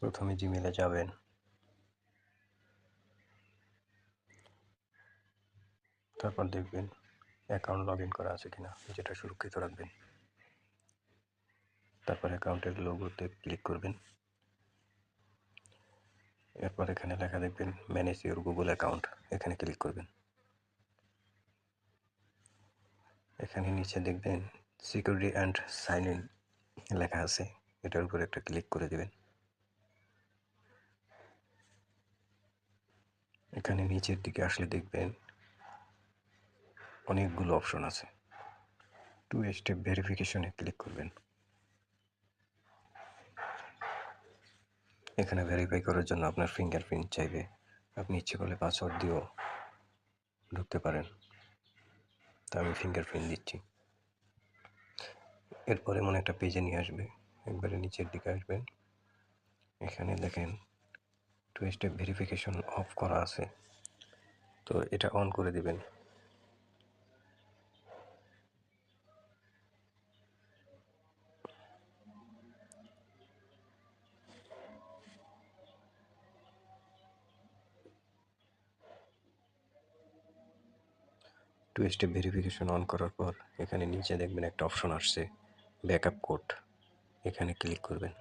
প্রথমে জিমেইলে যাবেন, তারপর দেখবেন অ্যাকাউন্ট লগ ইন করা আছে কিনা, যেটা সুরক্ষিত রাখবেন। তারপর অ্যাকাউন্টের লোগোতে ক্লিক করবেন। এরপর এখানে লেখা দেখবেন ম্যানেজ ইউর গুগল অ্যাকাউন্ট, এখানে ক্লিক করবেন। এখানে নিচে দেখবেন সিকিউরিটি অ্যান্ড সাইন ইন লেখা আছে, এটার উপর একটা ক্লিক করে দেবেন। এখানে নিচের দিকে আসলে দেখবেন অনেকগুলো অপশন আছে। 2 স্টেপ ভেরিফিকেশনে ক্লিক করবেন। এখানে ভেরিফাই করার জন্য আপনার ফিঙ্গারপ্রিন্ট চাইবে, আপনি ইচ্ছে করলে পাসওয়ার্ড দিয়েও ঢুকতে পারেন। তা আমি ফিঙ্গারপ্রিন্ট দিচ্ছি। এরপর এমন একটা পেজে নিয়ে আসবে, একবারে নিচের দিকে আসবেন, এখানে দেখেন 2 স্টেপ ভেরিফিকেশন অফ করা আছে, তো এটা অন করে দিবেন। টু স্টেপ ভেরিফিকেশন অন করার পর এখানে নিচে দেখবেন একটা অপশন আসছে ব্যাকআপ কোড, এখানে ক্লিক করবেন।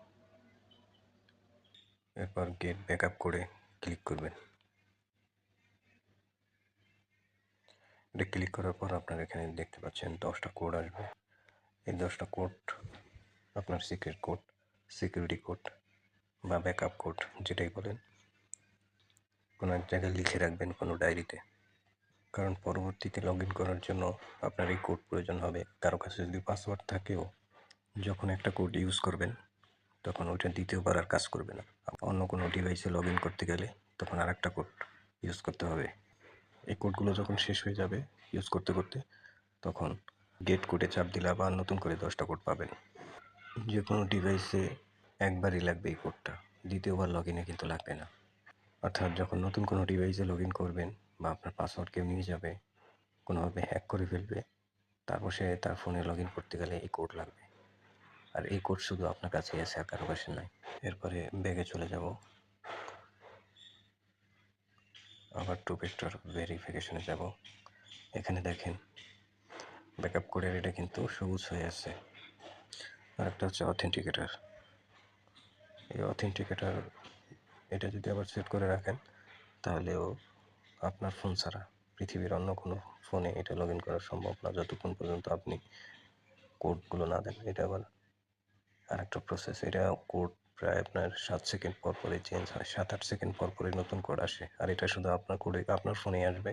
এরপর গেট ব্যাকআপ কোডে ক্লিক করবেন। এটা ক্লিক করার পর আপনার এখানে দেখতে পাচ্ছেন 10টা কোড আসবে। এই 10টা কোড আপনার সিক্রেট কোড, সিকিউরিটি কোড বা ব্যাকআপ কোড যেটাই বলেন, কোনো এক জায়গায় লিখে রাখবেন কোনো ডায়েরিতে, কারণ পরবর্তীতে লগ ইন করার জন্য আপনার এই কোড প্রয়োজন হবে। কারো কাছে যদি পাসওয়ার্ড থাকেও, যখন একটা কোড ইউজ করবেন তখন ওইটা দ্বিতীয়বার আর কাজ করবে না। অন্য কোনো ডিভাইসে লগ ইন করতে গেলে তখন আর একটা কোড ইউজ করতে হবে। এই কোডগুলো যখন শেষ হয়ে যাবে ইউজ করতে করতে, তখন গেট কোডে চাপ দিলে আবার নতুন করে 10টা কোড পাবেন। যে কোনো ডিভাইসে একবারই লাগবে এই কোডটা, দ্বিতীয়বার লগ ইনে কিন্তু লাগবে না। অর্থাৎ যখন নতুন কোনো ডিভাইসে লগ ইন করবেন বা আপনার পাসওয়ার্ড কেউ নিয়ে যাবে, কোনোভাবে হ্যাক করে ফেলবে, তারপর সে তার ফোনে লগ ইন করতে গেলে এই কোড লাগবে। আর এই কোড শুধু আপনার কাছেই আছে, আর কারো কাছে নাই। এরপরে ব্যাগে চলে যাব, আবার 2 ফ্যাক্টর ভেরিফিকেশনে যাব। এখানে দেখেন ব্যাকআপ কোডের এটা কিন্তু সবুজ হয়ে আছে। আর একটা হচ্ছে অথেন্টিকেটার। এই অথেন্টিকেটার এটা যদি আবার সেট করে রাখেন, তাহলেও আপনার ফোন ছাড়া পৃথিবীর অন্য কোনো ফোনে এটা লগ ইন করা সম্ভব না, যতক্ষণ পর্যন্ত আপনি কোডগুলো না দেন। এটা আবার আরেকটা প্রসেস, এটা কোড প্রায় আপনার 7 সেকেন্ড পর পরই চেঞ্জ হয়, 7-8 সেকেন্ড পর পরই নতুন কোড আসে। আর এটা শুধু আপনার কোডে আপনার ফোনেই আসবে,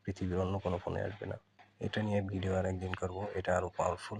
পৃথিবীর অন্য কোনো ফোনে আসবে না। এটা নিয়ে ভিডিও আর একদিন করব, এটা আরও পাওয়ারফুল।